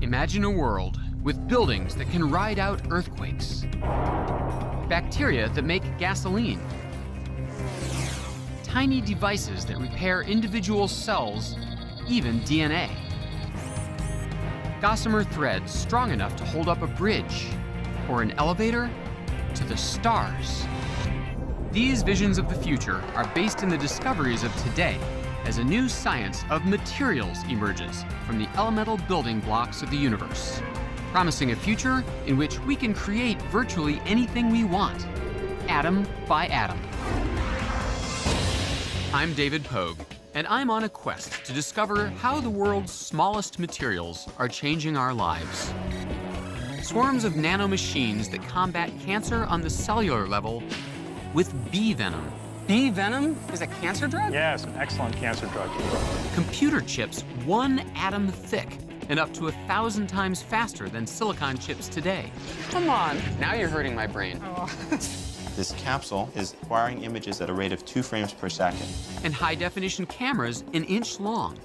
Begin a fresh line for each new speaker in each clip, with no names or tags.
Imagine a world with buildings that can ride out earthquakes, bacteria that make gasoline, tiny devices that repair individual cells, even DNA, gossamer threads strong enough to hold up a bridge or an elevator to the stars. These visions of the future are based in the discoveries of today as a new science of materials emerges from the elemental building blocks of the universe, promising a future in which we can create virtually anything we want, atom by atom. I'm David Pogue, and I'm on a quest to discover how the world's smallest materials are changing our lives. Swarms of nanomachines that combat cancer on the cellular level with bee venom.
Bee venom is a cancer drug?
Yes, an excellent cancer drug.
Computer chips 1 atom thick and up to 1,000 times faster than silicon chips today.
Come on. Now you're hurting my brain. Oh.
This capsule is acquiring images at a rate of 2 frames per second.
And high-definition cameras an inch long,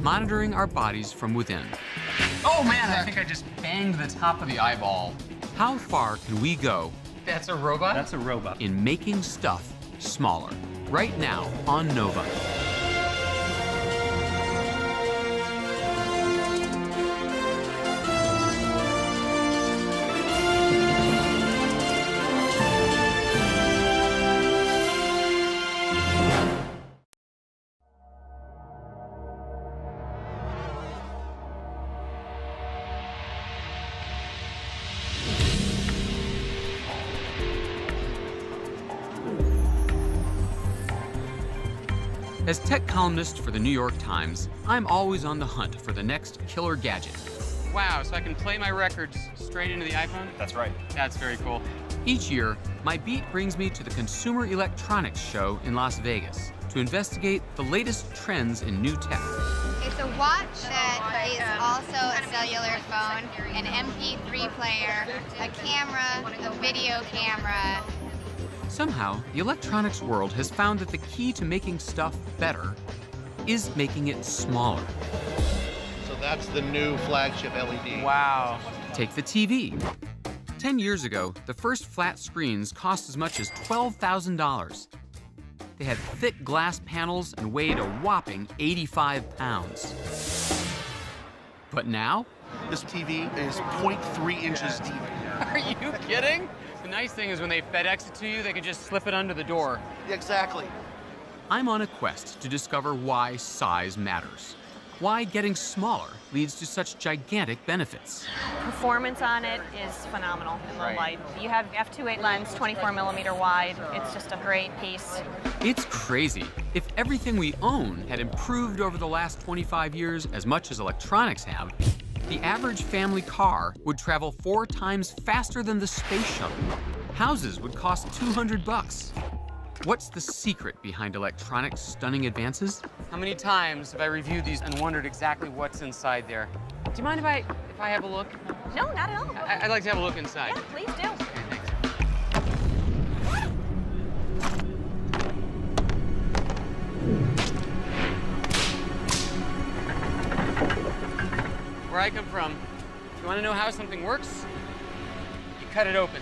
monitoring our bodies from within.
Oh man, I think I just banged the top of the eyeball.
How far can we go?
That's a robot?
That's a robot.
In making stuff smaller, right now on Nova. As tech columnist for the New York Times, I'm always on the hunt for the next killer gadget.
Wow, so I can play my records straight into the iPhone?
That's right.
That's very cool.
Each year, my beat brings me to the Consumer Electronics Show in Las Vegas to investigate the latest trends in new tech.
It's a watch that is also a cellular phone, an MP3 player, a camera, a video camera.
Somehow, the electronics world has found that the key to making stuff better is making it smaller.
So that's the new flagship LED.
Wow.
Take the TV. 10 years ago, the first flat screens cost as much as $12,000. They had thick glass panels and weighed a whopping 85 pounds. But now?
This TV is 0.3 inches deep.
Are you kidding? The nice thing is when they FedEx it to you, they can just slip it under the door.
Exactly.
I'm on a quest to discover why size matters. Why getting smaller leads to such gigantic benefits.
Performance on it is phenomenal in low light. You have f2.8 lens, 24mm wide. It's just a great piece.
It's crazy. If everything we own had improved over the last 25 years as much as electronics have, the average family car would travel 4 times faster than the space shuttle. Houses would cost $200. What's the secret behind electronics' stunning advances?
How many times have I reviewed these and wondered exactly what's inside there? Do you mind if I have a look?
No, not at all.
I'd like to have a look inside.
Yeah, please do.
Okay, thanks. Where I come from, if you want to know how something works, you cut it open.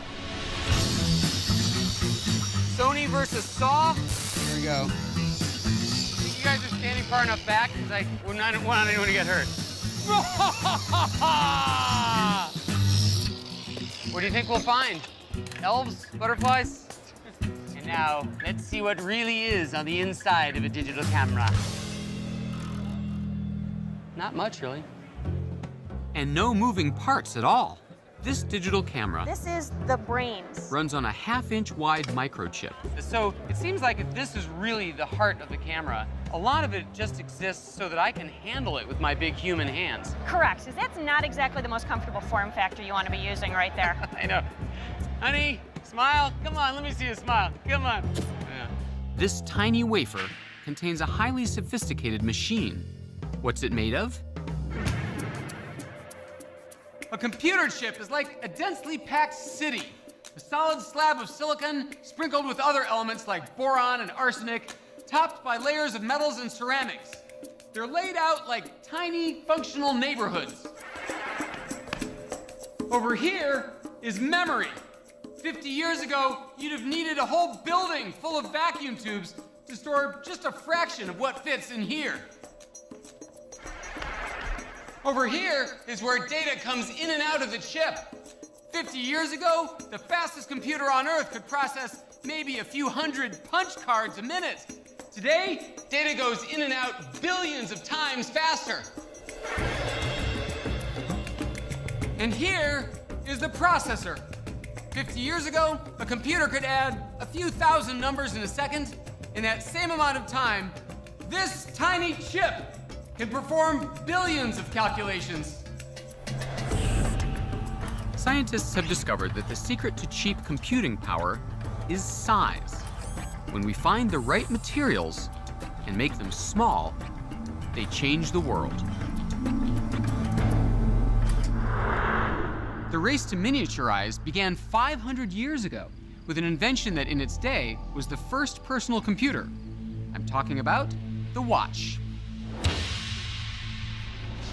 Sony versus Saw. Here we go. Think you guys are standing far enough back? Because I wouldn't want anyone to get hurt. What do you think we'll find? Elves? Butterflies? And now, let's see what really is on the inside of a digital camera. Not much, really.
And no moving parts at all. This digital camera
This is the brains.
runs on a 1/2-inch wide microchip.
So it seems like if this is really the heart of the camera, a lot of it just exists so that I can handle it with my big human hands.
Correct, because that's not exactly the most comfortable form factor you want to be using right there.
I know. Honey, smile. Come on, let me see you smile. Come on. Yeah.
This tiny wafer contains a highly sophisticated machine. What's it made of?
A computer chip is like a densely packed city. A solid slab of silicon sprinkled with other elements like boron and arsenic, topped by layers of metals and ceramics. They're laid out like tiny, functional neighborhoods. Over here is memory. 50 years ago, you'd have needed a whole building full of vacuum tubes to store just a fraction of what fits in here. Over here is where data comes in and out of the chip. 50 years ago, the fastest computer on Earth could process maybe a few hundred punch cards a minute. Today, data goes in and out billions of times faster. And here is the processor. 50 years ago, a computer could add a few thousand numbers in a second. In that same amount of time, this tiny chip can perform billions of calculations.
Scientists have discovered that the secret to cheap computing power is size. When we find the right materials and make them small, they change the world. The race to miniaturize began 500 years ago with an invention that in its day was the first personal computer. I'm talking about the watch.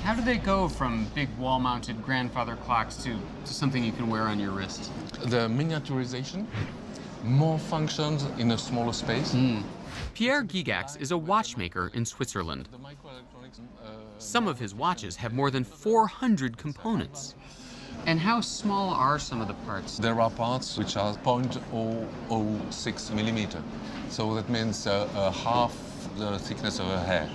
How do they go from big wall-mounted grandfather clocks to something you can wear on your wrist?
The miniaturization, more functions in a smaller space.
Pierre Gigax is a watchmaker in Switzerland.
The microelectronics,
Some of his watches have more than 400 components.
And how small are some of the parts?
there are parts which are 0.006 millimeter. So that means half the thickness of a hair.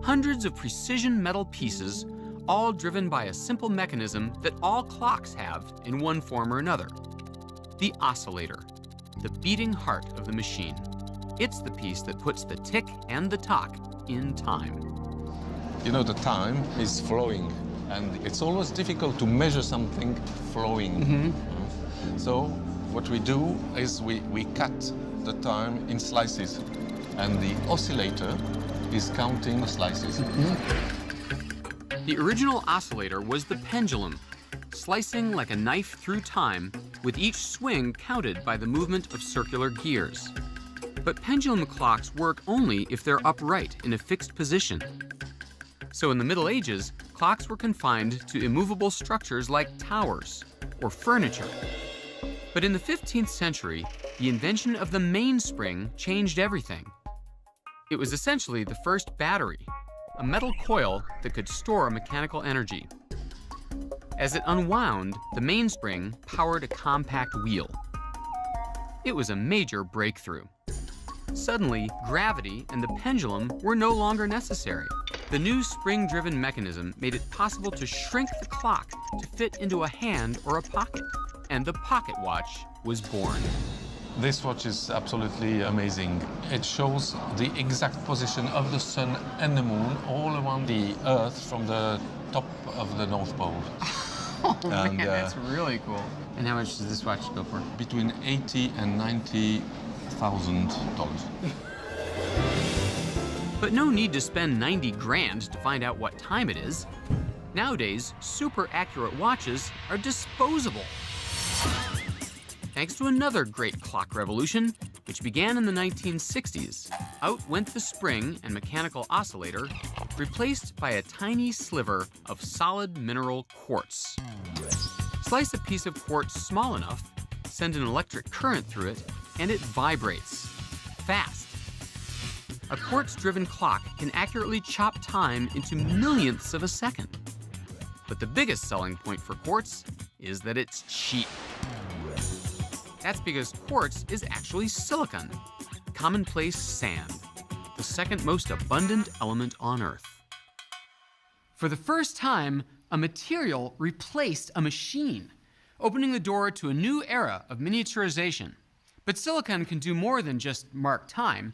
Hundreds of precision metal pieces, all driven by a simple mechanism that all clocks have in one form or another. The oscillator, the beating heart of the machine. It's the piece that puts the tick and the tock in time.
You know, the time is flowing, and it's always difficult to measure something flowing. So what we do is we cut the time in slices, and the oscillator is counting the slices.
The original oscillator was the pendulum, slicing like a knife through time, with each swing counted by the movement of circular gears. But pendulum clocks work only if they're upright in a fixed position. So in the Middle Ages, clocks were confined to immovable structures like towers or furniture. But in the 15th century, the invention of the mainspring changed everything. It was essentially the first battery, a metal coil that could store mechanical energy. As it unwound, the mainspring powered a compact wheel. It was a major breakthrough. Suddenly, gravity and the pendulum were no longer necessary. The new spring-driven mechanism made it possible to shrink the clock to fit into a hand or a pocket, and the pocket watch was born.
This watch is absolutely amazing. It shows the exact position of the sun and the moon all around the Earth from the top of the North Pole.
Oh man, that's really cool. And how much does this watch go for?
Between $80,000 and $90,000.
But no need to spend 90 grand to find out what time it is. Nowadays, super accurate watches are disposable. Thanks to another great clock revolution, which began in the 1960s, out went the spring and mechanical oscillator, replaced by a tiny sliver of solid mineral quartz. Slice a piece of quartz small enough, send an electric current through it, and it vibrates. Fast. A quartz-driven clock can accurately chop time into millionths of a second. But the biggest selling point for quartz is that it's cheap. That's because quartz is actually silicon, commonplace sand, the second most abundant element on Earth.
For the first time, a material replaced a machine, opening the door to a new era of miniaturization. But silicon can do more than just mark time.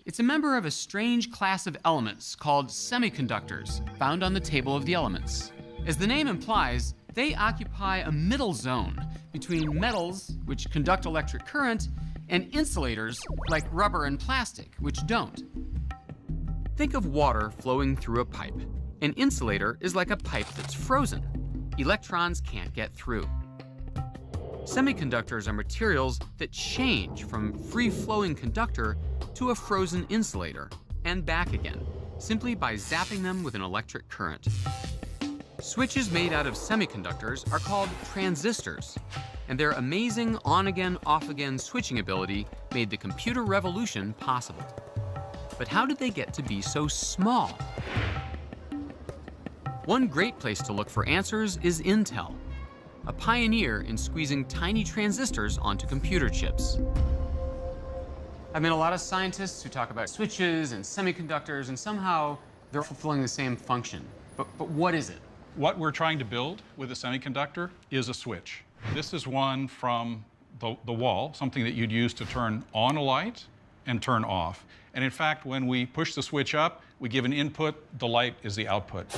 It's a member of a strange class of elements called semiconductors, found on the table of the elements. As the name implies, they occupy a middle zone between metals, which conduct electric current, and insulators, like rubber and plastic, which don't.
Think of water flowing through a pipe. An insulator is like a pipe that's frozen. Electrons can't get through. Semiconductors are materials that change from free-flowing conductor to a frozen insulator, and back again, simply by zapping them with an electric current.
Switches made out of semiconductors are called transistors, and their amazing on-again, off-again switching ability made the computer revolution possible. But how did they get to be so small? One great place to look for answers is Intel, a pioneer in squeezing tiny transistors onto computer chips. I've met a lot of scientists who talk about switches and semiconductors, and somehow they're fulfilling the same function. But what is it?
What we're trying to build with a semiconductor is a switch. This is one from the wall, something that you'd use to turn on a light and turn off. And in fact, when we push the switch up, we give an input, the light is the output.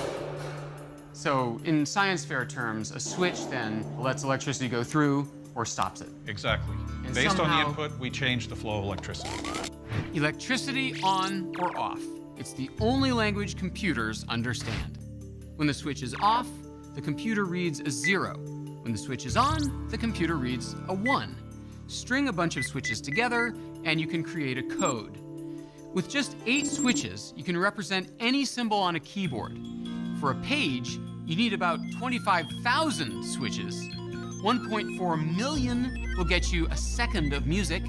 So in science fair terms, a switch then lets electricity go through or stops it.
Exactly.
And
Based on
somehow-
the input, we change the flow of electricity.
Electricity on or off. It's the only language computers understand. When the switch is off, the computer reads a 0. When the switch is on, the computer reads a 1. String a bunch of switches together, and you can create a code. With just 8 switches, you can represent any symbol on a keyboard. For a page, you need about 25,000 switches. 1.4 million will get you a second of music.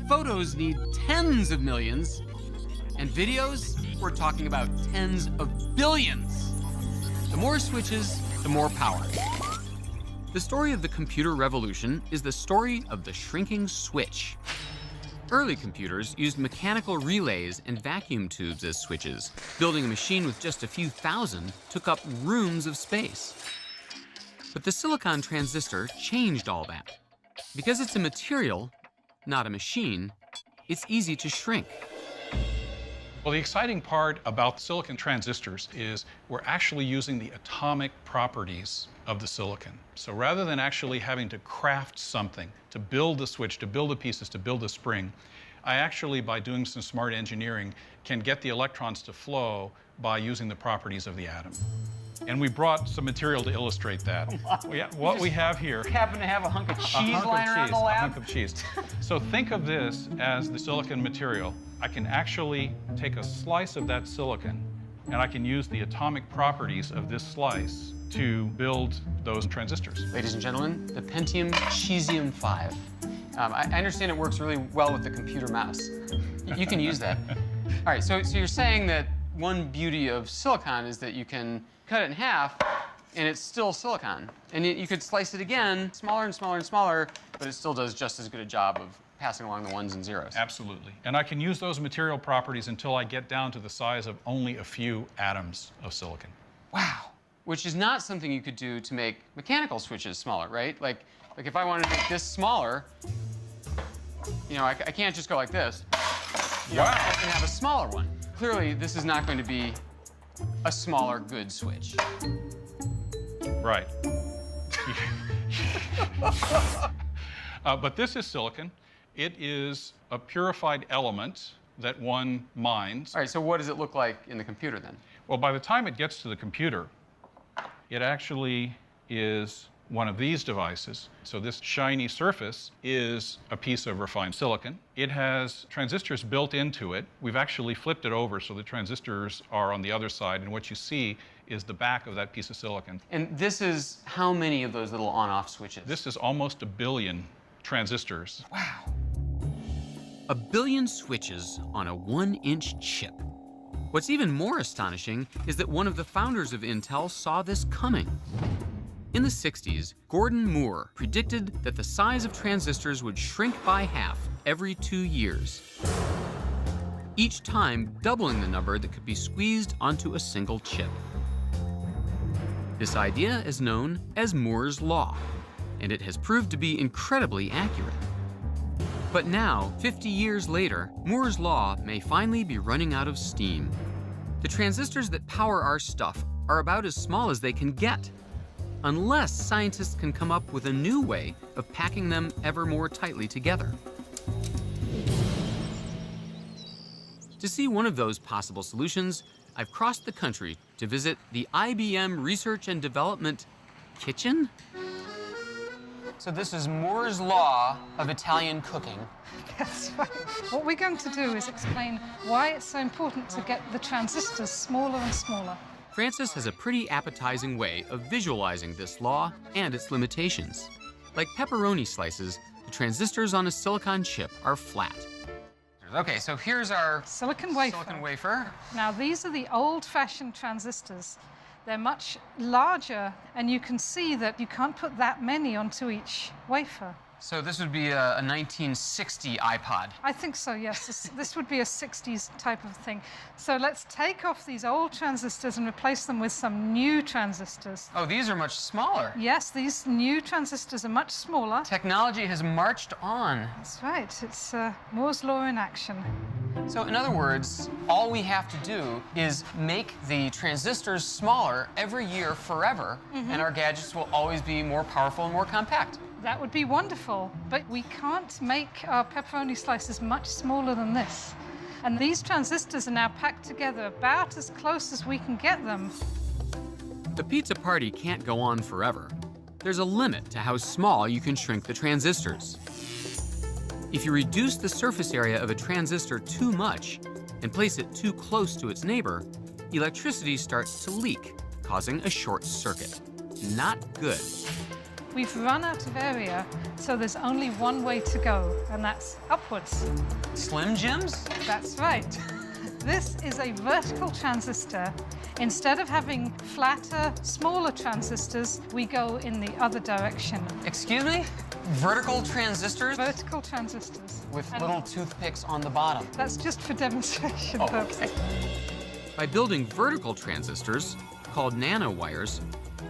Photos need tens of millions. And videos, we're talking about tens of billions. The more switches, the more power. The story of the computer revolution is the story of the shrinking switch. Early computers used mechanical relays and vacuum tubes as switches. Building a machine with just a few thousand took up rooms of space. But the silicon transistor changed all that. Because it's a material, not a machine, it's easy to shrink.
Well, the exciting part about silicon transistors is we're actually using the atomic properties of the silicon. So rather than actually having to craft something, to build the switch, to build the pieces, to build the spring, I actually, by doing some smart engineering, can get the electrons to flow by using the properties of the atom. And we brought some material to illustrate that. Yeah, what we have here.
Happen to have a hunk of cheese lying around the
A
lab?
hunk of cheese. So think of this as the silicon material. I can actually take a slice of that silicon, and I can use the atomic properties of this slice to build those transistors.
Ladies and gentlemen, the Pentium Cesium 5. I understand it works really well with the computer mouse. You can use that. All right, so you're saying that one beauty of silicon is that you can cut it in half, and it's still silicon. And you could slice it again, smaller and smaller and smaller, but it still does just as good a job of passing along the ones and zeros.
Absolutely. And I can use those material properties until I get down to the size of only a few atoms of silicon.
Wow. Which is not something you could do to make mechanical switches smaller, right? Like if I wanted to make this smaller, you know, I can't just go like this. You know,
Wow.
I can have a smaller one. Clearly, this is not going to be a smaller good switch.
Right. But this is silicon. It is a purified element that one mines.
All right, so what does it look like in the computer then?
Well, by the time it gets to the computer, it actually is one of these devices. So this shiny surface is a piece of refined silicon. It has transistors built into it. We've actually flipped it over so the transistors are on the other side, and what you see is the back of that piece of silicon.
And this is how many of those little on-off switches?
This is almost 1 billion transistors.
Wow. 1 billion switches on a 1-inch chip. What's even more astonishing is that one of the founders of Intel saw this coming. In the 60s, Gordon Moore predicted that the size of transistors would shrink by half every 2 years, each time doubling the number that could be squeezed onto a single chip. This idea is known as Moore's Law, and it has proved to be incredibly accurate. But now, 50 years later, Moore's Law may finally be running out of steam. The transistors that power our stuff are about as small as they can get, unless scientists can come up with a new way of packing them ever more tightly together. To see one of those possible solutions, I've crossed the country to visit the IBM Research and Development Kitchen? So this is Moore's Law of Italian cooking.
That's right. What we're going to do is explain why it's so important to get the transistors smaller and smaller.
Francis has a pretty appetizing way of visualizing this law and its limitations. Like pepperoni slices, the transistors on a silicon chip are flat.
Okay, so here's our
Silicon wafer.
silicon wafer.
Now, these are the old-fashioned transistors. They're much larger, and you can see that you can't put that many onto each wafer.
So this would be a 1960 iPod.
I think so, yes. This would be a 60s type of thing. So let's take off these old transistors and replace them with some new transistors.
Oh, these are much smaller.
Yes, these new transistors are much smaller.
Technology has marched on.
That's right. It's Moore's law in action.
So in other words, all we have to do is make the transistors smaller every year forever, and our gadgets will always be more powerful and more compact.
That would be wonderful, but we can't make our pepperoni slices much smaller than this. And these transistors are now packed together about as close as we can get them.
The pizza party can't go on forever. There's a limit to how small you can shrink the transistors. If you reduce the surface area of a transistor too much and place it too close to its neighbor, electricity starts to leak, causing a short circuit. Not good.
We've run out of area, so there's only one way to go, and that's upwards.
Slim Jims?
That's right. This is a vertical transistor. Instead of having flatter, smaller transistors, we go in the other direction.
Excuse me? Vertical transistors?
Vertical transistors.
With
And
little toothpicks on the bottom.
That's just for demonstration
Oh,
purposes.
okay.
By building vertical transistors, called nanowires,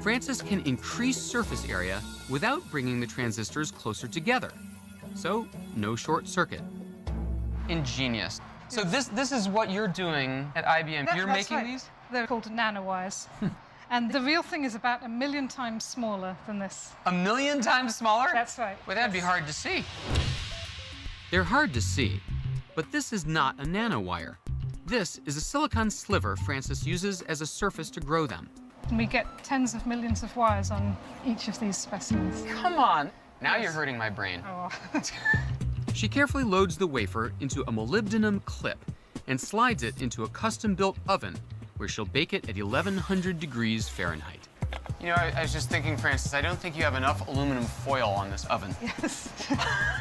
Francis can increase surface area without bringing the transistors closer together. So, no short circuit.
Ingenious. So this is what you're doing at IBM. You're
That's
making
right.
these?
They're called nanowires. And the real thing is about 1,000,000 times smaller than this.
1,000,000 times smaller?
That's right.
Well, that'd be hard to see.
They're hard to see, but this is not a nanowire. This is a silicon sliver Francis uses as a surface to grow them.
And we get tens of millions of wires on each of these specimens.
Come on. Now
Yes.
you're hurting my brain.
Oh.
She carefully loads the wafer into a molybdenum clip and slides it into a custom-built oven where she'll bake it at 1100 degrees Fahrenheit.
You know, I was just thinking, Francis, I don't think you have enough aluminum foil on this oven.
Yes.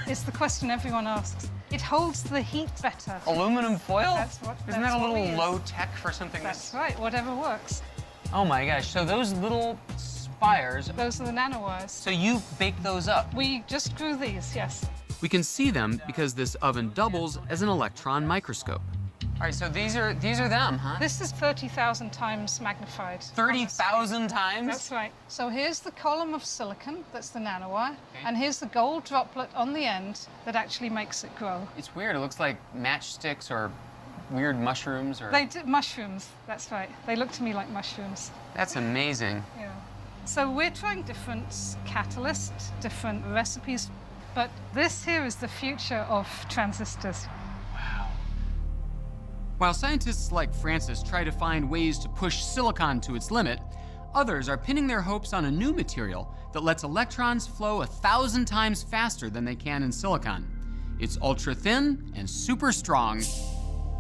It's the question everyone asks. It holds the heat better.
Aluminum foil? Isn't that a
what we
little
use.
low tech for something
That's
that's...
right, whatever works.
Oh my gosh, so those little spires,
Those are the nanowires.
so you bake those up?
We just grew these, yes.
We can see them because this oven doubles as an electron microscope.
All right, so these are them, huh?
This is 30,000 times magnified.
30,000 times?
That's right. So here's the column of silicon, that's the nanowire, and here's the gold droplet on the end that actually makes it grow.
It's weird. It looks like matchsticks or weird mushrooms or...
They did mushrooms, that's right. They look to me like mushrooms.
That's amazing.
Yeah. So we're trying different catalysts, different recipes, but this here is the future of transistors.
While scientists like Francis try to find ways to push silicon to its limit, others are pinning their hopes on a new material that lets electrons flow 1,000 times faster than they can in silicon. It's ultra thin and super strong,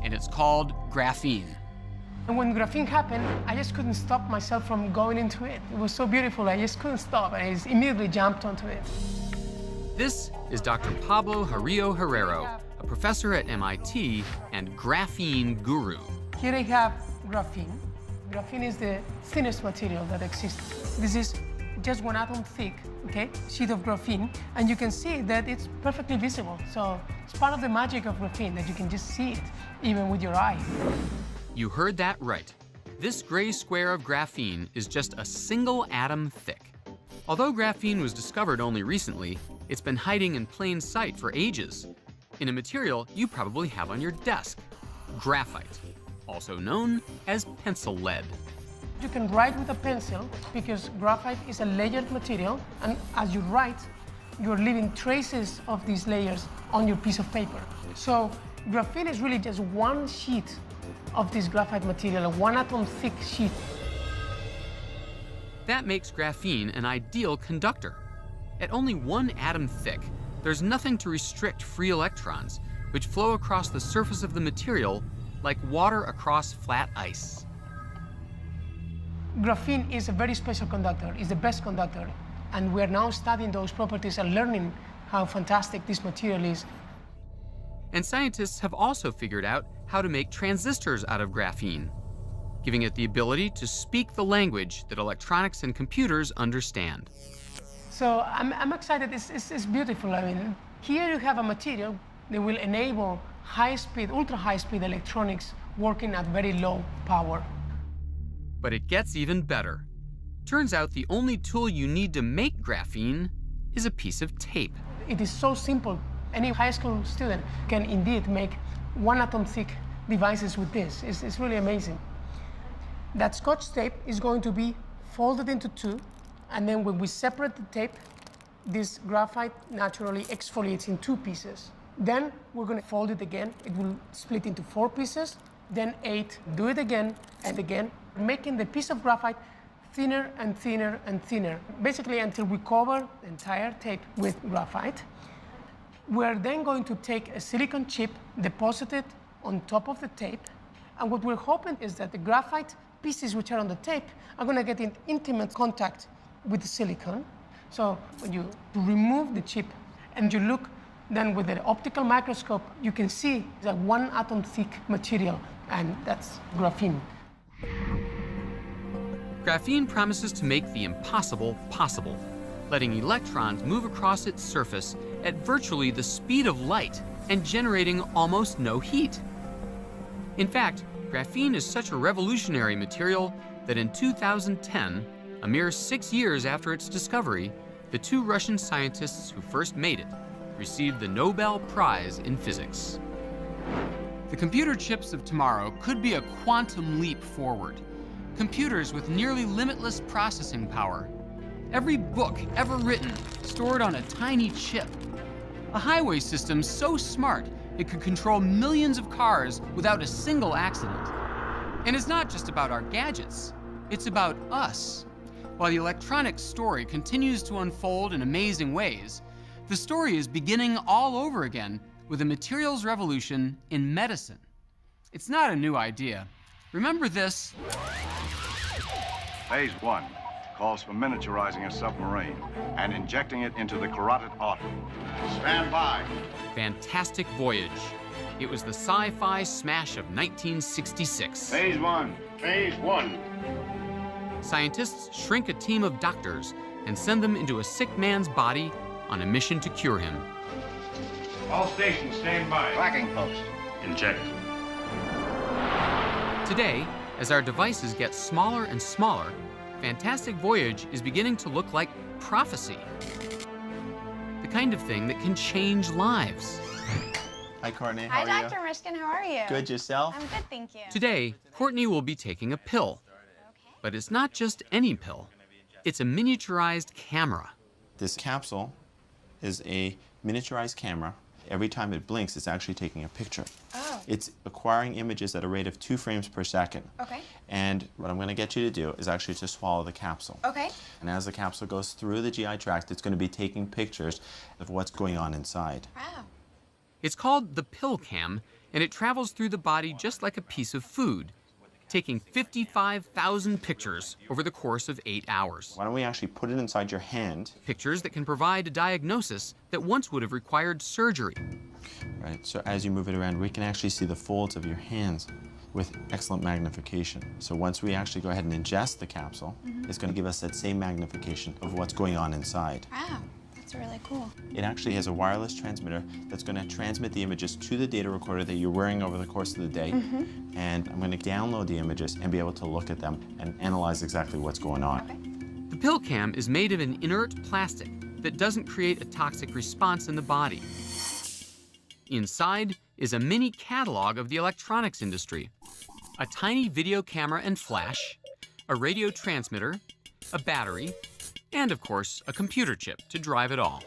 and it's called graphene.
And when graphene happened, I just couldn't stop myself from going into it. It was so beautiful, I just couldn't stop. I just immediately jumped onto it.
This is Dr. Pablo Jarillo Herrero, a professor at MIT and graphene guru.
Here I have graphene. Graphene is the thinnest material that exists. This is just 1 atom thick, okay, sheet of graphene, and you can see that it's perfectly visible. So it's part of the magic of graphene that you can just see it, even with your eye.
You heard that right. This gray square of graphene is just a single atom thick. Although graphene was discovered only recently, it's been hiding in plain sight for ages, in a material you probably have on your desk, graphite, also known as pencil lead.
You can write with a pencil because graphite is a layered material, and as you write, you're leaving traces of these layers on your piece of paper. So graphene is really just one sheet of this graphite material, a 1 atom thick sheet.
That makes graphene an ideal conductor. At only 1 atom thick, there's nothing to restrict free electrons, which flow across the surface of the material like water across flat ice.
Graphene is a very special conductor, it's the best conductor, and we're now studying those properties and learning how fantastic this material is.
And scientists have also figured out how to make transistors out of graphene, giving it the ability to speak the language that electronics and computers understand.
So I'm excited, it's beautiful. I mean, here you have a material that will enable high-speed, ultra-high-speed electronics working at very low power.
But it gets even better. Turns out the only tool you need to make graphene is a piece of tape.
It is so simple. Any high school student can indeed make one-atom thick devices with this. It's really amazing. That Scotch tape is going to be folded into two, and then when we separate the tape, this graphite naturally exfoliates in two pieces. Then we're going to fold it again. It will split into 4 pieces, then 8. Do it again and again, making the piece of graphite thinner and thinner and thinner, basically until we cover the entire tape with graphite. We're then going to take a silicon chip, deposit it on top of the tape, and what we're hoping is that the graphite pieces which are on the tape are going to get in intimate contact with the silicon. So when you remove the chip and you look then with the optical microscope, you can see that one-atom thick material, and that's graphene.
Graphene promises to make the impossible possible, letting electrons move across its surface at virtually the speed of light and generating almost no heat. In fact, graphene is such a revolutionary material that in 2010, a mere 6 years after its discovery, the 2 Russian scientists who first made it received the Nobel Prize in Physics. The computer chips of tomorrow could be a quantum leap forward. Computers with nearly limitless processing power. Every book ever written stored on a tiny chip. A highway system so smart it could control millions of cars without a single accident. And it's not just about our gadgets, it's about us. While the electronics story continues to unfold in amazing ways, the story is beginning all over again with a materials revolution in medicine. It's not a new idea. Remember this?
Phase 1 calls for miniaturizing a submarine and injecting it into the carotid artery. Stand by.
Fantastic Voyage. It was the sci-fi smash of 1966.
Phase 1.
Phase 1.
Scientists shrink a team of doctors and send them into a sick man's body on a mission to cure him.
All stations stand by. Tracking post. Inject.
Today, as our devices get smaller and smaller, Fantastic Voyage is beginning to look like prophecy. The kind of thing that can change lives.
Hi, Courtney. How are
Hi,
you?
Dr. Mishkin. How are you?
Good. Yourself?
I'm good, thank you.
Today, Courtney will be taking a pill. But it's not just any pill. It's a miniaturized camera.
This capsule is a miniaturized camera. Every time it blinks, it's actually taking a picture.
Oh.
It's acquiring images at a rate of 2 frames per second.
Okay.
And what I'm going to get you to do is actually to swallow the capsule.
Okay.
And as the capsule goes through the GI tract, it's going to be taking pictures of what's going on inside.
Wow.
It's called the pill cam, and it travels through the body just like a piece of food, taking 55,000 pictures over the course of 8 hours.
Why don't we actually put it inside your hand?
Pictures that can provide a diagnosis that once would have required surgery.
Right, so as you move it around, we can actually see the folds of your hands with excellent magnification. So once we actually go ahead and ingest the capsule, it's going to give us that same magnification of what's going on inside.
Wow. That's really cool.
It actually has a wireless transmitter that's going to transmit the images to the data recorder that you're wearing over the course of the day. And I'm going to download the images and be able to look at them and analyze exactly what's going on.
Okay.
The pill cam is made of an inert plastic that doesn't create a toxic response in the body. Inside is a mini catalog of the electronics industry. A tiny video camera and flash, a radio transmitter, a battery, and of course, a computer chip to drive it all.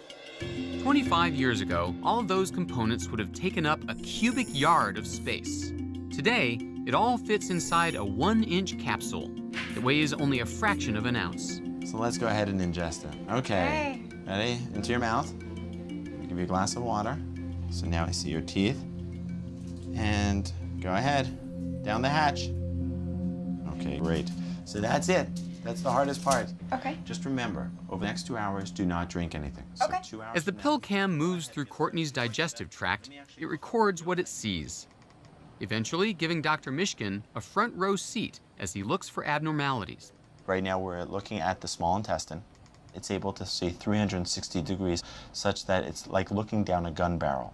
25 years ago, all of those components would have taken up a cubic yard of space. Today, it all fits inside a 1-inch capsule that weighs only a fraction of an ounce.
So let's go ahead and ingest it. Okay. Ready? Into your mouth. I'll give you a glass of water. So now I see your teeth. And go ahead. Down the hatch. Okay, great. So that's it. That's the hardest part.
Okay.
Just remember, over the next 2 hours, do not drink anything. So
Okay.
2 hours
As the
from now-
pill cam moves through Courtney's digestive tract, it records what it sees, eventually giving Dr. Mishkin a front row seat as he looks for abnormalities.
Right now, we're looking at the small intestine. It's able to see 360 degrees, such that it's like looking down a gun barrel.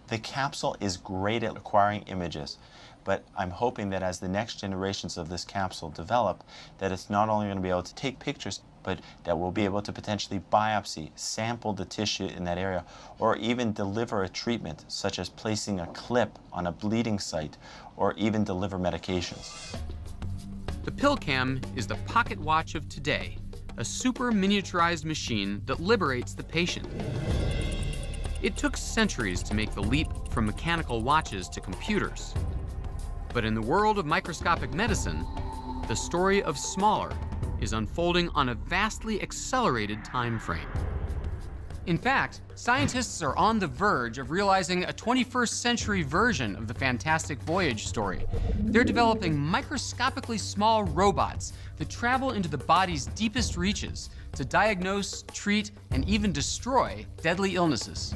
The capsule is great at acquiring images, but I'm hoping that as the next generations of this capsule develop, that it's not only going to be able to take pictures, but that we'll be able to potentially biopsy, sample the tissue in that area, or even deliver a treatment, such as placing a clip on a bleeding site, or even deliver medications.
The pill cam is the pocket watch of today, a super miniaturized machine that liberates the patient. It took centuries to make the leap from mechanical watches to computers. But in the world of microscopic medicine, the story of smaller is unfolding on a vastly accelerated time frame. In fact, scientists are on the verge of realizing a 21st century version of the Fantastic Voyage story. They're developing microscopically small robots that travel into the body's deepest reaches to diagnose, treat, and even destroy deadly illnesses.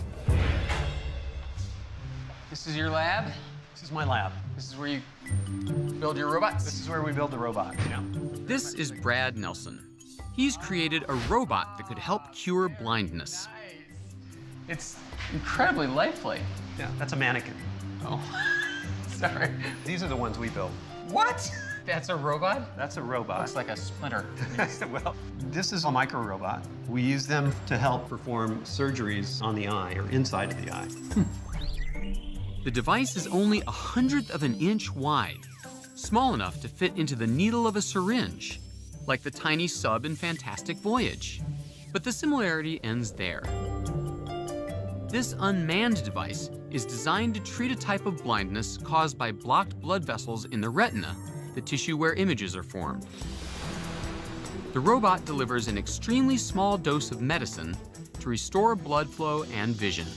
This is your lab?
This is my lab.
This is where you build your robots?
This is where we build the robot, yeah.
This is Brad Nelson. He's created a robot that could help cure blindness.
It's incredibly lifelike.
Yeah, that's a mannequin.
Oh, sorry.
These are the ones we build.
What? That's a robot?
That's a robot.
Looks like a splinter.
Well, this is a micro robot. We use them to help perform surgeries on the eye or inside of the eye.
The device is only 1/100 of an inch wide, small enough to fit into the needle of a syringe, like the tiny sub in Fantastic Voyage. But the similarity ends there. This unmanned device is designed to treat a type of blindness caused by blocked blood vessels in the retina, the tissue where images are formed. The robot delivers an extremely small dose of medicine to restore blood flow and vision.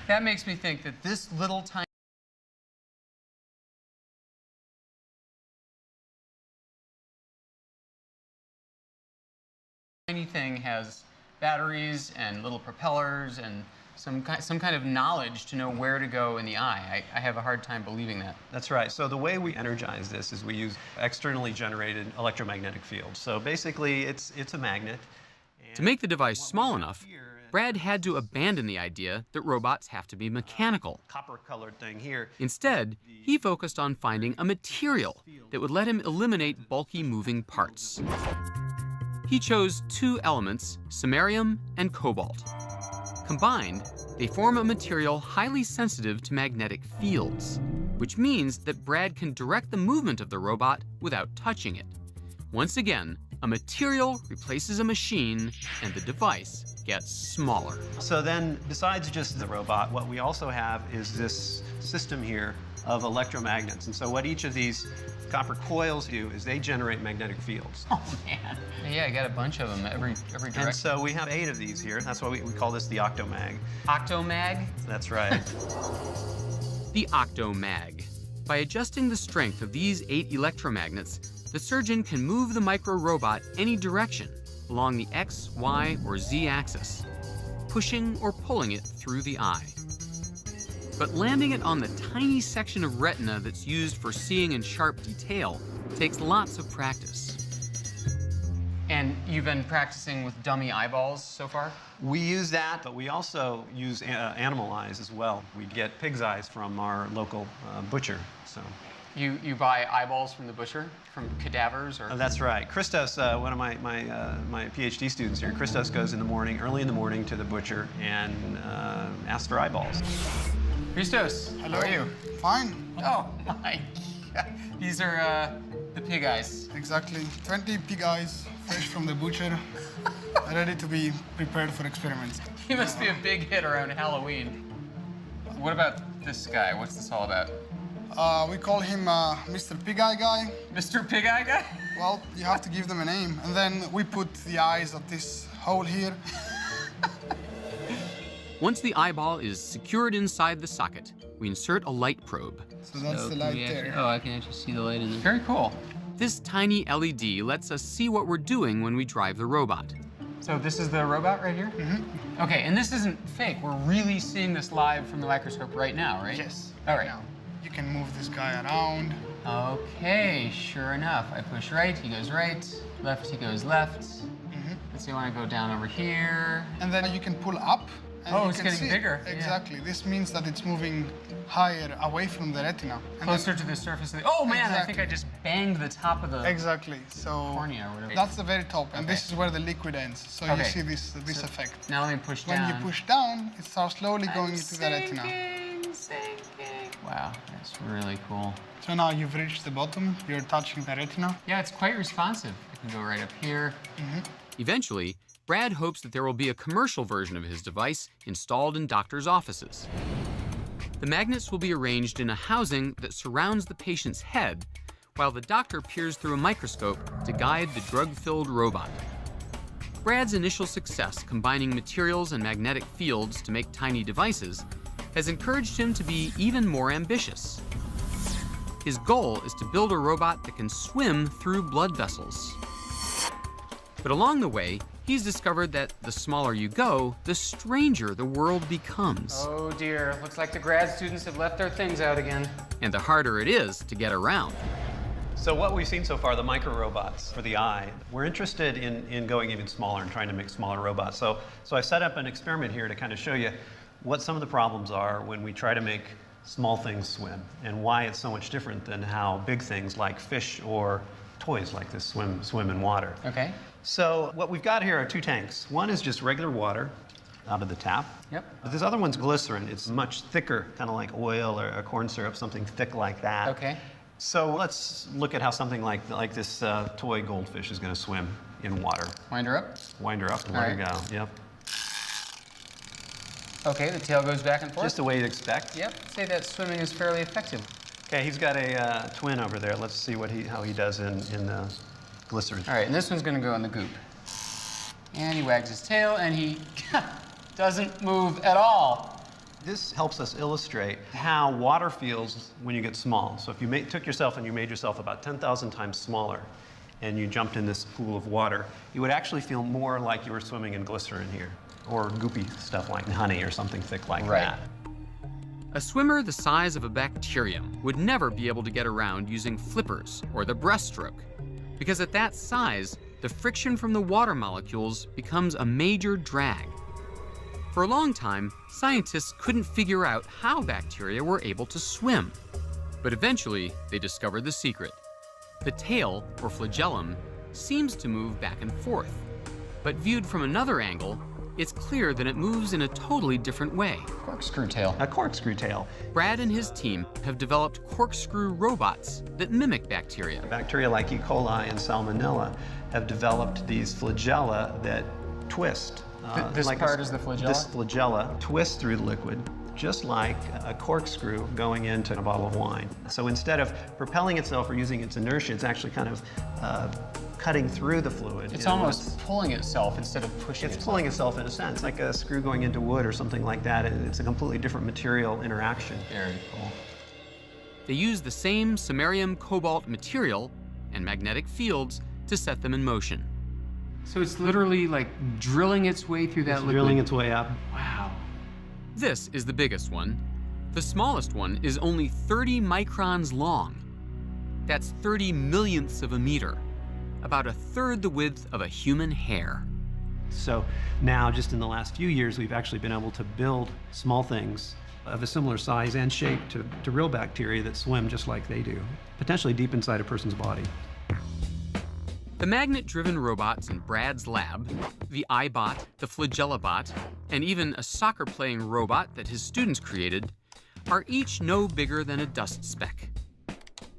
That makes me think that this little tiny thing has batteries and little propellers and some kind of knowledge to know where to go in the eye. I have a hard time believing that.
That's right. So the way we energize this is we use externally generated electromagnetic fields. So basically, it's a magnet.
To make the device small enough, Brad had to abandon the idea that robots have to be mechanical.
Copper-colored thing here.
Instead, he focused on finding a material that would let him eliminate bulky moving parts. He chose two elements, samarium and cobalt. Combined, they form a material highly sensitive to magnetic fields, which means that Brad can direct the movement of the robot without touching it. Once again, a material replaces a machine, and the device gets smaller.
So then, besides just the robot, what we also have is this system here of electromagnets. And so what each of these copper coils do is they generate magnetic fields.
Oh, man. Yeah, I got a bunch of them, every direction.
And so we have 8 of these here. That's why we call this the Octomag.
Octomag?
That's right.
The Octomag. By adjusting the strength of these 8 electromagnets, the surgeon can move the micro-robot any direction along the X, Y, or Z axis, pushing or pulling it through the eye. But landing it on the tiny section of retina that's used for seeing in sharp detail takes lots of practice.
And you've been practicing with dummy eyeballs so far?
We use that, but we also use animal eyes as well. We get pig's eyes from our local butcher. So.
You buy eyeballs from the butcher, from cadavers, or?
That's right. Christos, one of my PhD students here, Christos goes in the morning, early in the morning, to the butcher and asks for eyeballs.
Christos,
hello.
How are you?
Fine.
Oh my God. These are the pig eyes.
Exactly. 20 pig eyes, fresh from the butcher, ready to be prepared for experiments.
He must be a big hit around Halloween. What about this guy? What's this all about?
We call him Mr. Pig Eye Guy.
Mr. Pig Eye Guy?
Well, you have to give them a name. And then we put the eyes at this hole here.
Once the eyeball is secured inside the socket, we insert a light probe.
So that's the light there.
Oh, I can actually see the light in there. Very cool.
This tiny LED lets us see what we're doing when we drive the robot. So this is the robot right here? Mm-hmm. Okay, and this isn't fake. We're really seeing this live from the microscope right now, right?
Yes.
All right.
Now, you can move this guy around.
Okay, sure enough. I push right, he goes right. Left, he goes left. Mm-hmm. Let's see, I want to go down over here.
And then you can pull up. And
oh,
you
it's
can
getting
see.
bigger.
Exactly. Yeah. This means that it's moving higher away from the retina. And
closer to the surface of the... Oh, man, exactly. I think I just banged the top of the
exactly. So
cornea or whatever.
That's the very top, and this is where the liquid ends. So you see this effect.
Now let me push down.
When you push down, it starts slowly going into the retina.
Sinking. Wow, that's really cool.
So now you've reached the bottom, you're touching the retina.
Yeah, it's quite responsive. I can go right up here. Mm-hmm. Eventually, Brad hopes that there will be a commercial version of his device installed in doctors' offices. The magnets will be arranged in a housing that surrounds the patient's head, while the doctor peers through a microscope to guide the drug-filled robot. Brad's initial success combining materials and magnetic fields to make tiny devices has encouraged him to be even more ambitious. His goal is to build a robot that can swim through blood vessels. But along the way, he's discovered that the smaller you go, the stranger the world becomes.
Oh dear, looks like the grad students have left their things out again.
And the harder it is to get around.
So what we've seen so far, the micro robots for the eye, we're interested in going even smaller and trying to make smaller robots. So I set up an experiment here to kind of show you what some of the problems are when we try to make small things swim and why it's so much different than how big things like fish or toys like this swim in water.
Okay.
So what we've got here are two tanks. One is just regular water out of the tap.
Yep.
But this other one's glycerin. It's much thicker, kind of like oil or a corn syrup, something thick like that.
Okay.
So let's look at how something like this toy goldfish is going to swim in water.
Wind her up?
Wind her up and let her go. Yep.
Okay, the tail goes back and forth.
Just the way you'd expect.
Yep. Say that swimming is fairly effective.
Okay, he's got a twin over there. Let's see how he does in the glycerin.
All right, and this one's going to go in the goop. And he wags his tail, and he doesn't move at all.
This helps us illustrate how water feels when you get small. So if you took yourself and you made yourself about 10,000 times smaller, and you jumped in this pool of water, you would actually feel more like you were swimming in glycerin here, or goopy stuff like honey or something thick like that.
A swimmer the size of a bacterium would never be able to get around using flippers or the breaststroke, because at that size, the friction from the water molecules becomes a major drag. For a long time, scientists couldn't figure out how bacteria were able to swim. But eventually, they discovered the secret. The tail, or flagellum, seems to move back and forth. But viewed from another angle, it's clear that it moves in a totally different way.
Corkscrew tail.
A corkscrew tail.
Brad and his team have developed corkscrew robots that mimic bacteria.
Bacteria like E. coli and Salmonella have developed these flagella that twist.
This part is the flagella?
This flagella twists through the liquid, just like a corkscrew going into a bottle of wine. So instead of propelling itself or using its inertia, it's actually kind of cutting through the fluid.
It's almost pulling itself instead of pushing itself.
It's pulling itself in a sense, like a screw going into wood or something like that. It's a completely different material interaction.
Very cool.
They use the same samarium cobalt material and magnetic fields to set them in motion.
So it's literally like drilling its way through that liquid?
Drilling its way up.
Wow.
This is the biggest one. The smallest one is only 30 microns long. That's 30 millionths of a meter, about a third the width of a human hair.
So now, just in the last few years, we've actually been able to build small things of a similar size and shape to real bacteria that swim just like they do, potentially deep inside a person's body.
The magnet-driven robots in Brad's lab, the iBot, the FlagellaBot, and even a soccer-playing robot that his students created, are each no bigger than a dust speck.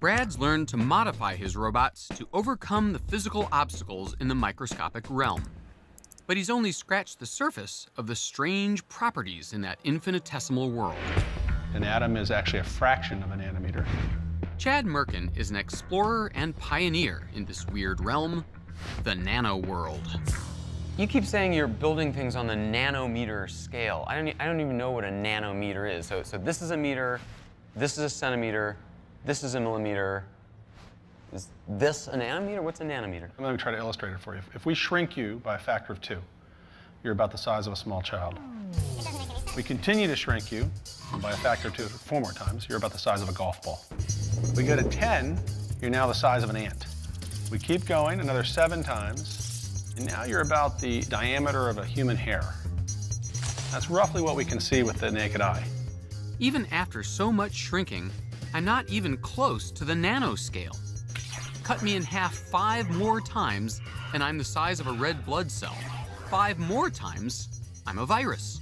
Brad's learned to modify his robots to overcome the physical obstacles in the microscopic realm. But he's only scratched the surface of the strange properties in that infinitesimal world.
An atom is actually a fraction of a nanometer.
Chad Merkin is an explorer and pioneer in this weird realm, the nano world.
You keep saying you're building things on the nanometer scale. I don't even know what a nanometer is. So this is a meter, this is a centimeter, this is a millimeter,
Is this a nanometer? What's a nanometer?
Let me try to illustrate it for you. If we shrink you by a factor of 2, you're about the size of a small child. We continue to shrink you by a factor of 2, 4 more times, you're about the size of a golf ball. We go to 10, you're now the size of an ant. We keep going another 7 times, and now you're about the diameter of a human hair. That's roughly what we can see with the naked eye.
Even after so much shrinking, I'm not even close to the nanoscale. Cut me in half 5 more times, and I'm the size of a red blood cell. 5 more times, I'm a virus.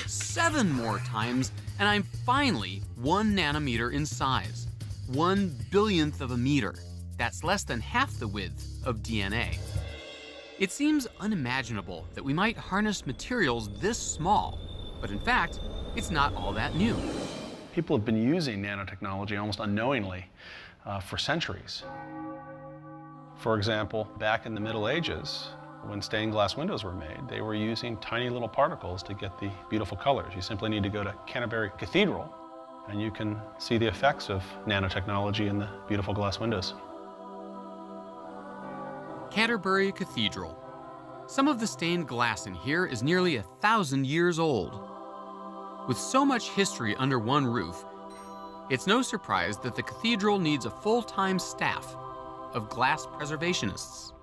7 more times, and I'm finally 1 nanometer in size. 1/1000th of a meter. That's less than half the width of DNA. It seems unimaginable that we might harness materials this small, but in fact, it's not all that new.
People have been using nanotechnology almost unknowingly for centuries. For example, back in the Middle Ages, when stained glass windows were made, they were using tiny little particles to get the beautiful colors. You simply need to go to Canterbury Cathedral, and you can see the effects of nanotechnology in the beautiful glass windows.
Canterbury Cathedral. Some of the stained glass in here is nearly 1,000 years old. With so much history under one roof, it's no surprise that the cathedral needs a full-time staff of glass preservationists.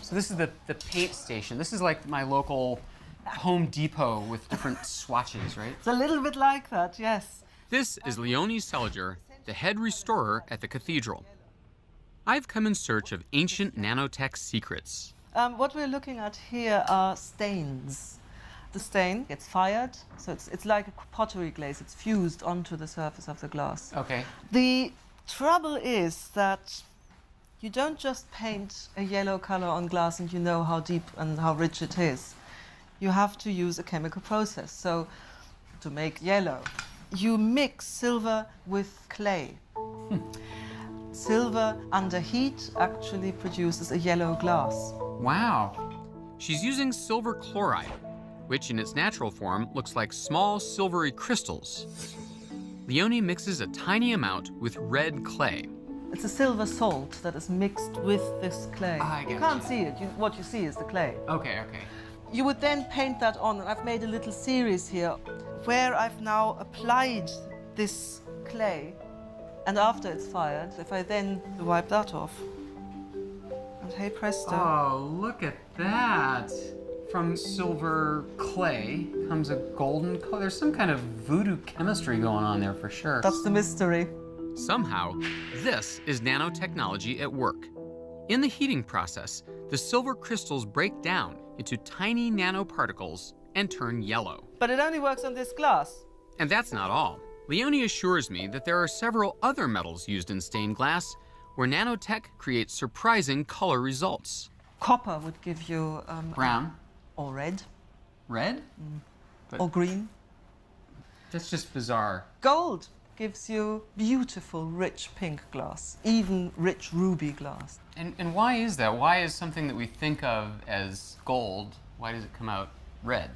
So this is the paint station. This is like my local Home Depot with different swatches, right?
It's a little bit like that, yes.
This is Leonie Seliger, the head restorer at the cathedral. I've come in search of ancient nanotech secrets.
What we're looking at here are stains. The stain gets fired, so it's like a pottery glaze. It's fused onto the surface of the glass.
Okay.
The trouble is that you don't just paint a yellow color on glass and you know how deep and how rich it is. You have to use a chemical process. So to make yellow, you mix silver with clay. Silver under heat actually produces a yellow glass.
Wow. She's using silver chloride, which in its natural form looks like small silvery crystals. Leonie mixes a tiny amount with red clay.
It's a silver salt that is mixed with this clay. You can't see it. What you see is the clay.
Okay, okay.
You would then paint that on, and I've made a little series here where I've now applied this clay, and after it's fired, if I then wipe that off, and hey presto.
Oh, look at that. From silver clay comes a golden color. There's some kind of voodoo chemistry going on there for sure.
That's the mystery.
Somehow, this is nanotechnology at work. In the heating process, the silver crystals break down into tiny nanoparticles and turn yellow.
But it only works on this glass.
And that's not all. Leonie assures me that there are several other metals used in stained glass where nanotech creates surprising color results.
Copper would give you
brown
or red.
Red?
Or green.
That's just bizarre.
Gold gives you beautiful, rich pink glass, even rich ruby glass.
And why is that? Why is something that we think of as gold, why does it come out red?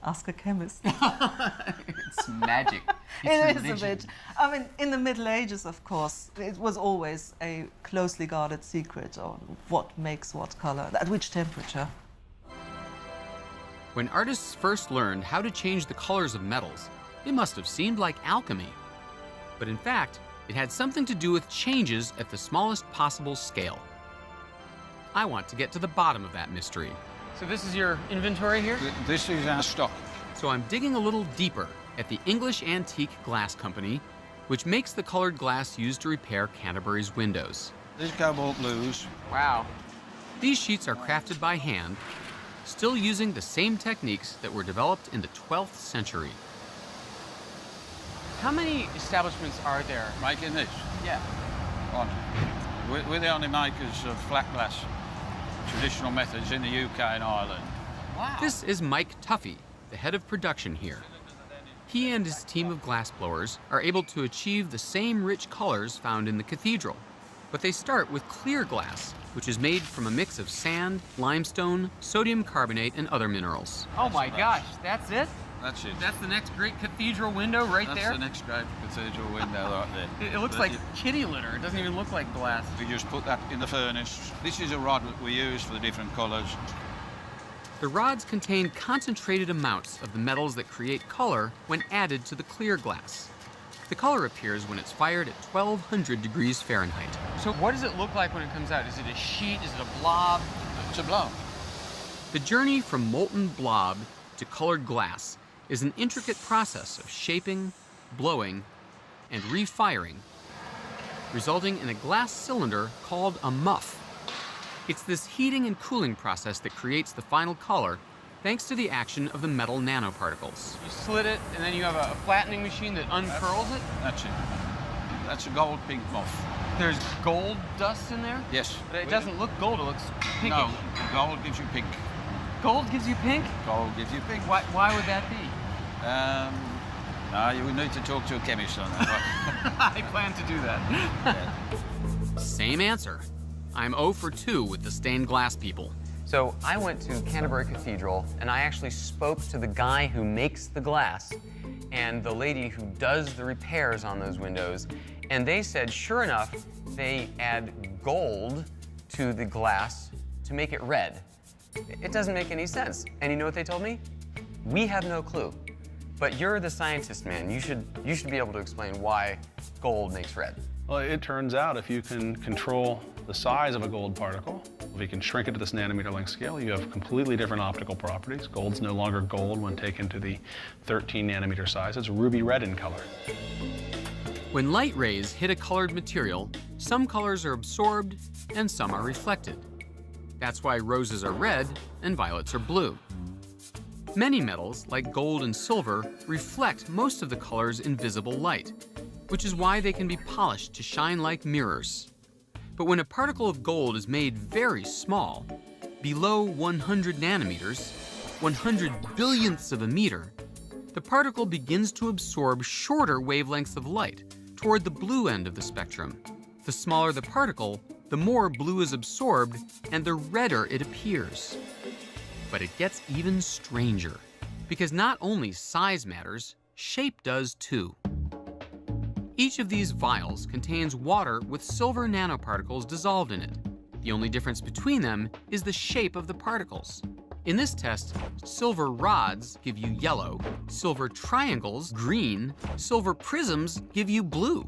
Ask a chemist.
It's magic.
It is a bit. I mean, in the Middle Ages, of course, it was always a closely guarded secret on what makes what color, at which temperature.
When artists first learned how to change the colors of metals, it must have seemed like alchemy. But in fact, it had something to do with changes at the smallest possible scale. I want to get to the bottom of that mystery.
So this is your inventory here?
This is our stock.
So I'm digging a little deeper at the English Antique Glass Company, which makes the colored glass used to repair Canterbury's windows.
This cobalt blues.
Wow. These sheets are crafted by hand, still using the same techniques that were developed in the 12th century.
How many establishments are there?
Making this?
Yeah.
We're the only makers of flat glass, traditional methods in the UK and Ireland.
Wow.
This is Mike Tuffy, the head of production here. He and his team of glassblowers are able to achieve the same rich colors found in the cathedral, but they start with clear glass, which is made from a mix of sand, limestone, sodium carbonate, and other minerals.
Oh my gosh, that's it?
That's it.
That's the next great cathedral window right
That's
there?
the next great cathedral window right there.
It looks
But
like kitty litter. It doesn't even look like glass.
We just put that in the furnace. This is a rod that we use for the different colours.
The rods contain concentrated amounts of the metals that create color when added to the clear glass. The color appears when it's fired at 1200 degrees Fahrenheit. So what does it look like when it comes out? Is it a sheet? Is it a blob?
It's a blob.
The journey from molten blob to colored glass is an intricate process of shaping, blowing, and refiring, resulting in a glass cylinder called a muff. It's this heating and cooling process that creates the final color, thanks to the action of the metal nanoparticles. You slit it, and then you have a flattening machine that uncurls it?
That's it. That's a gold pink muff.
There's gold dust in there?
Yes.
But it doesn't look gold, it looks pinkish.
No, gold gives you pink.
Gold gives you pink?
Gold gives you pink.
Why would that be?
No, you would need to talk to a chemist on that.
I plan to do that. Same answer. I'm 0 for 2 with the stained glass people.
So I went to Canterbury Cathedral, and I actually spoke to the guy who makes the glass and the lady who does the repairs on those windows, and they said, sure enough, they add gold to the glass to make it red. It doesn't make any sense. And you know what they told me? We have no clue. But you're the scientist, man. You should be able to explain why gold makes red.
Well, it turns out if you can control the size of a gold particle, if you can shrink it to this nanometer length scale, you have completely different optical properties. Gold's no longer gold when taken to the 13 nanometer size. It's ruby red in color.
When light rays hit a colored material, some colors are absorbed and some are reflected. That's why roses are red and violets are blue. Many metals, like gold and silver, reflect most of the colors in visible light, which is why they can be polished to shine like mirrors. But when a particle of gold is made very small, below 100 nanometers, 100 billionths of a meter, the particle begins to absorb shorter wavelengths of light toward the blue end of the spectrum. The smaller the particle, the more blue is absorbed and the redder it appears. But it gets even stranger, because not only size matters, shape does too. Each of these vials contains water with silver nanoparticles dissolved in it. The only difference between them is the shape of the particles. In this test, silver rods give you yellow, silver triangles green, silver prisms give you blue.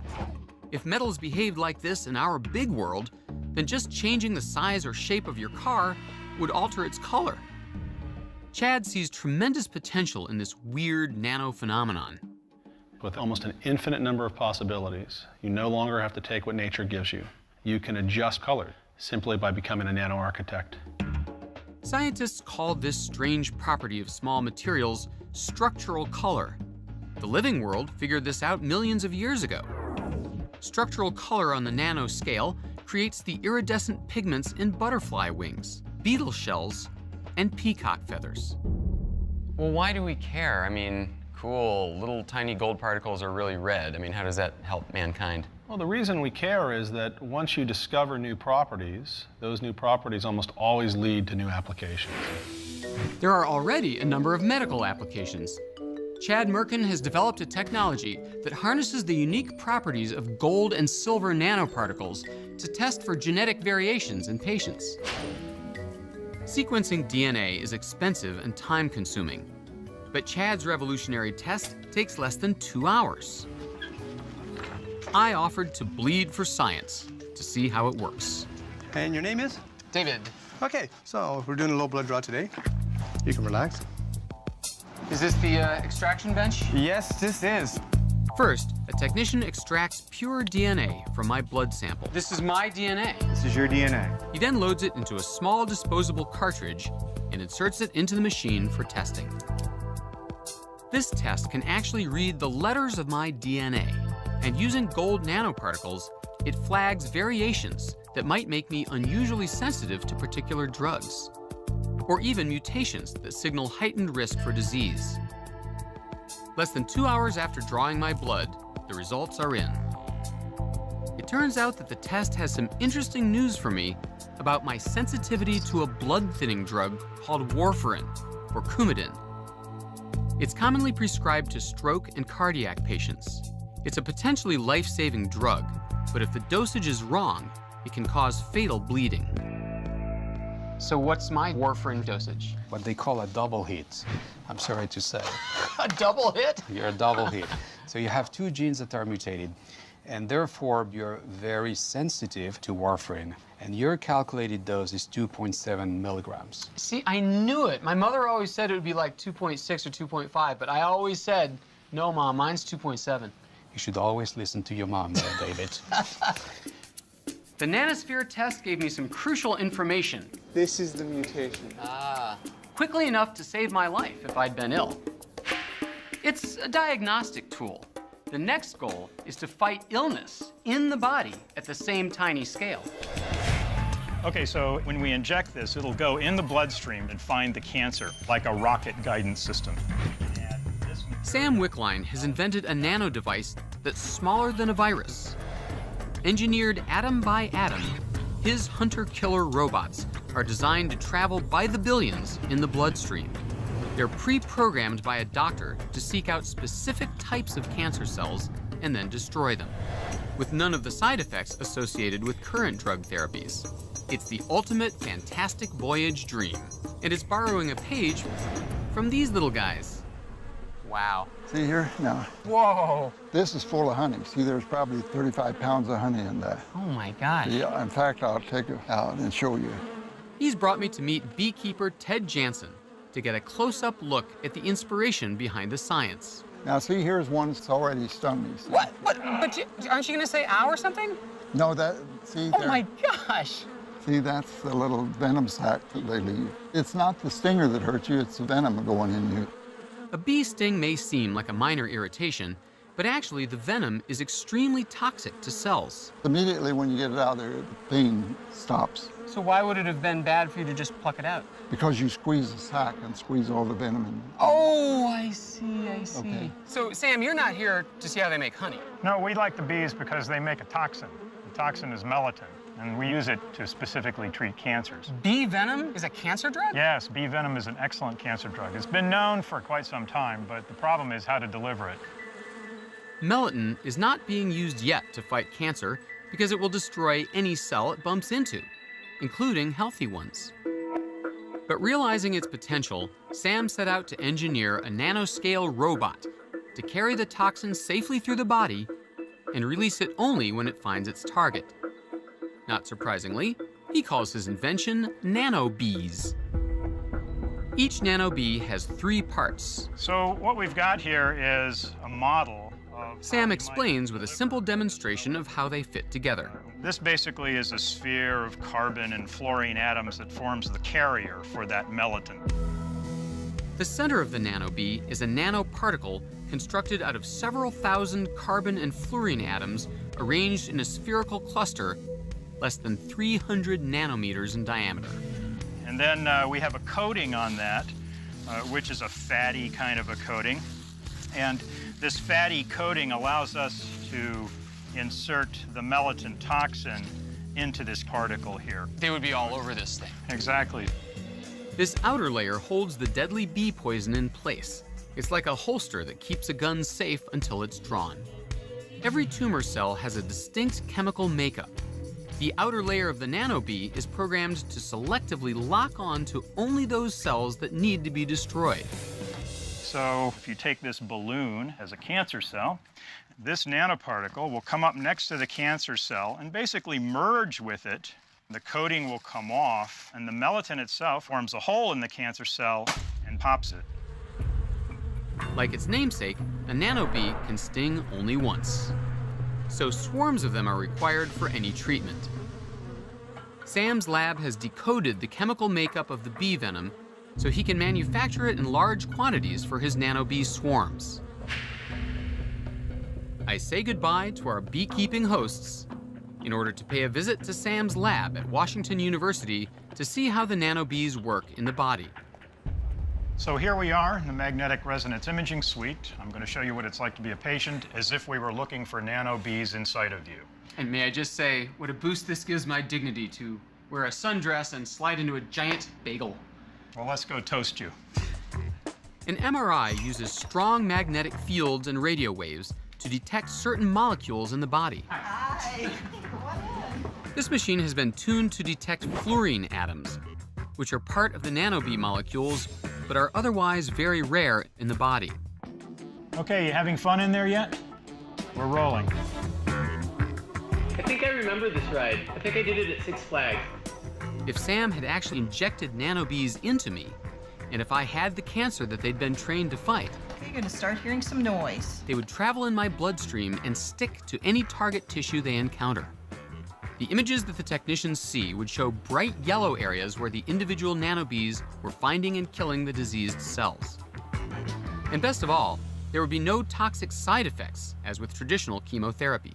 If metals behaved like this in our big world, then just changing the size or shape of your car would alter its color. Chad sees tremendous potential in this weird nano phenomenon.
With almost an infinite number of possibilities, you no longer have to take what nature gives you. You can adjust color simply by becoming a nano-architect.
Scientists call this strange property of small materials structural color. The living world figured this out millions of years ago. Structural color on the nano scale creates the iridescent pigments in butterfly wings, beetle shells, and peacock feathers.
Well, why do we care? I mean, cool, little tiny gold particles are really red. I mean, how does that help mankind?
Well, the reason we care is that once you discover new properties, those new properties almost always lead to new applications.
There are already a number of medical applications. Chad Merkin has developed a technology that harnesses the unique properties of gold and silver nanoparticles to test for genetic variations in patients. Sequencing DNA is expensive and time-consuming, but Chad's revolutionary test takes less than 2 hours. I offered to bleed for science to see how it works.
And your name is?
David.
Okay, so we're doing a low blood draw today. You can relax.
Is this the extraction bench?
Yes, this is.
First, a technician extracts pure DNA from my blood sample. This is my DNA.
This is your DNA.
He then loads it into a small disposable cartridge and inserts it into the machine for testing. This test can actually read the letters of my DNA, and using gold nanoparticles, it flags variations that might make me unusually sensitive to particular drugs, or even mutations that signal heightened risk for disease. Less than 2 hours after drawing my blood, the results are in. It turns out that the test has some interesting news for me about my sensitivity to a blood-thinning drug called warfarin, or Coumadin. It's commonly prescribed to stroke and cardiac patients. It's a potentially life-saving drug, but if the dosage is wrong, it can cause fatal bleeding.
So what's my warfarin dosage?
What they call a double hit, I'm sorry to say.
A double hit?
You're a double hit. So you have two genes that are mutated, and therefore you're very sensitive to warfarin. And your calculated dose is 2.7 milligrams.
See, I knew it. My mother always said it would be like 2.6 or 2.5, but I always said, no, Mom, mine's 2.7.
You should always listen to your mom there, David.
The nanosphere test gave me some crucial information.
This is the mutation.
Quickly enough to save my life if I'd been ill. It's a diagnostic tool. The next goal is to fight illness in the body at the same tiny scale.
Okay, so when we inject this, it'll go in the bloodstream and find the cancer, like a rocket guidance system.
Sam Wickline has invented a nano device that's smaller than a virus. Engineered atom by atom, his hunter-killer robots are designed to travel by the billions in the bloodstream. They're pre-programmed by a doctor to seek out specific types of cancer cells and then destroy them, with none of the side effects associated with current drug therapies. It's the ultimate fantastic voyage dream, and it's borrowing a page from these little guys. Wow.
See here? Now.
Whoa.
This is full of honey. See, there's probably 35 pounds of honey in that.
Oh my gosh.
Yeah, in fact, I'll take it out and show you.
He's brought me to meet beekeeper Ted Jansen to get a close-up look at the inspiration behind the science.
Now, see, here's one that's already stung me. See?
What? But aren't you gonna say ow or something?
No, that, see,
Oh my gosh.
See, that's the little venom sac that they leave. It's not the stinger that hurts you, it's the venom going in you.
A bee sting may seem like a minor irritation, but actually the venom is extremely toxic to cells.
Immediately when you get it out there, the pain stops.
So why would it have been bad for you to just pluck it out?
Because you squeeze the sac and squeeze all the venom in.
Oh, I see.
Okay.
So, Sam, you're not here to see how they make honey.
No, we like the bees because they make a toxin. The toxin is melatonin, and we use it to specifically treat cancers.
Bee venom is a cancer drug?
Yes, bee venom is an excellent cancer drug. It's been known for quite some time, but the problem is how to deliver it.
Melatonin is not being used yet to fight cancer because it will destroy any cell it bumps into, including healthy ones. But realizing its potential, Sam set out to engineer a nanoscale robot to carry the toxin safely through the body and release it only when it finds its target. Not surprisingly, he calls his invention nanobees. Each nanobee has 3 parts.
So what we've got here is a model of...
Sam explains with a simple demonstration of how they fit together.
This basically is a sphere of carbon and fluorine atoms that forms the carrier for that melatonin.
The center of the nanobee is a nanoparticle constructed out of several thousand carbon and fluorine atoms arranged in a spherical cluster less than 300 nanometers in diameter.
And then we have a coating on that, which is a fatty kind of a coating. And this fatty coating allows us to insert the melatonin toxin into this particle here.
They would be all over this thing.
Exactly.
This outer layer holds the deadly bee poison in place. It's like a holster that keeps a gun safe until it's drawn. Every tumor cell has a distinct chemical makeup. The outer layer of the nanobee is programmed to selectively lock on to only those cells that need to be destroyed.
So if you take this balloon as a cancer cell, this nanoparticle will come up next to the cancer cell and basically merge with it. The coating will come off, and the melatonin itself forms a hole in the cancer cell and pops it.
Like its namesake, a nanobee can sting only once. So swarms of them are required for any treatment. Sam's lab has decoded the chemical makeup of the bee venom so he can manufacture it in large quantities for his nanobee swarms. I say goodbye to our beekeeping hosts in order to pay a visit to Sam's lab at Washington University to see how the nanobees work in the body.
So here we are in the magnetic resonance imaging suite. I'm going to show you what it's like to be a patient as if we were looking for nanobees inside of you.
And may I just say, what a boost this gives my dignity to wear a sundress and slide into a giant bagel.
Well, let's go toast you.
An MRI uses strong magnetic fields and radio waves to detect certain molecules in the body. This machine has been tuned to detect fluorine atoms, which are part of the nanobee molecules, but are otherwise very rare in the body.
Okay, you having fun in there yet? We're rolling.
I think I remember this ride. I think I did it at Six Flags.
If Sam had actually injected nanobees into me, and if I had the cancer that they'd been trained to fight,
You're going to start hearing some noise.
they would travel in my bloodstream and stick to any target tissue they encounter. The images that the technicians see would show bright yellow areas where the individual nanobees were finding and killing the diseased cells. And best of all, there would be no toxic side effects, as with traditional chemotherapy.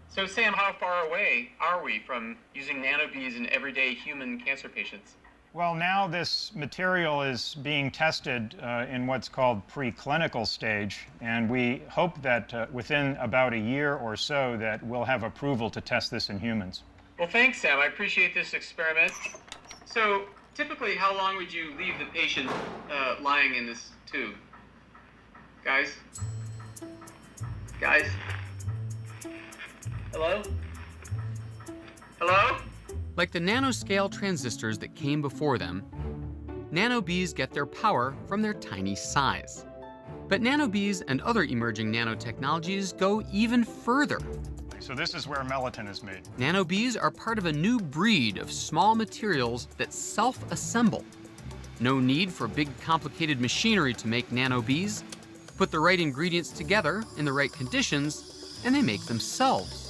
So Sam, how far away are we from using nanobees in everyday human cancer patients?
Well, now this material is being tested in what's called preclinical stage, and we hope that within about a year or so that we'll have approval to test this in humans.
Well, thanks, Sam. I appreciate this experiment. So typically, how long would you leave the patient lying in this tube? Guys? Guys? Hello? Hello?
Like the nanoscale transistors that came before them, nanobees get their power from their tiny size. But nanobees and other emerging nanotechnologies go even further.
So this is where melatonin is made.
Nanobees are part of a new breed of small materials that self-assemble. No need for big, complicated machinery to make nanobees. Put the right ingredients together in the right conditions, and they make themselves.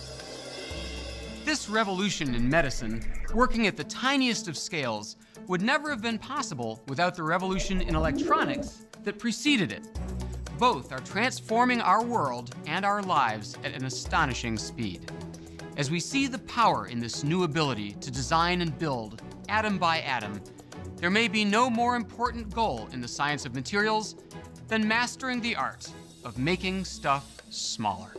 This revolution in medicine, working at the tiniest of scales, would never have been possible without the revolution in electronics that preceded it. Both are transforming our world and our lives at an astonishing speed. As we see the power in this new ability to design and build, atom by atom, there may be no more important goal in the science of materials than mastering the art of making stuff smaller.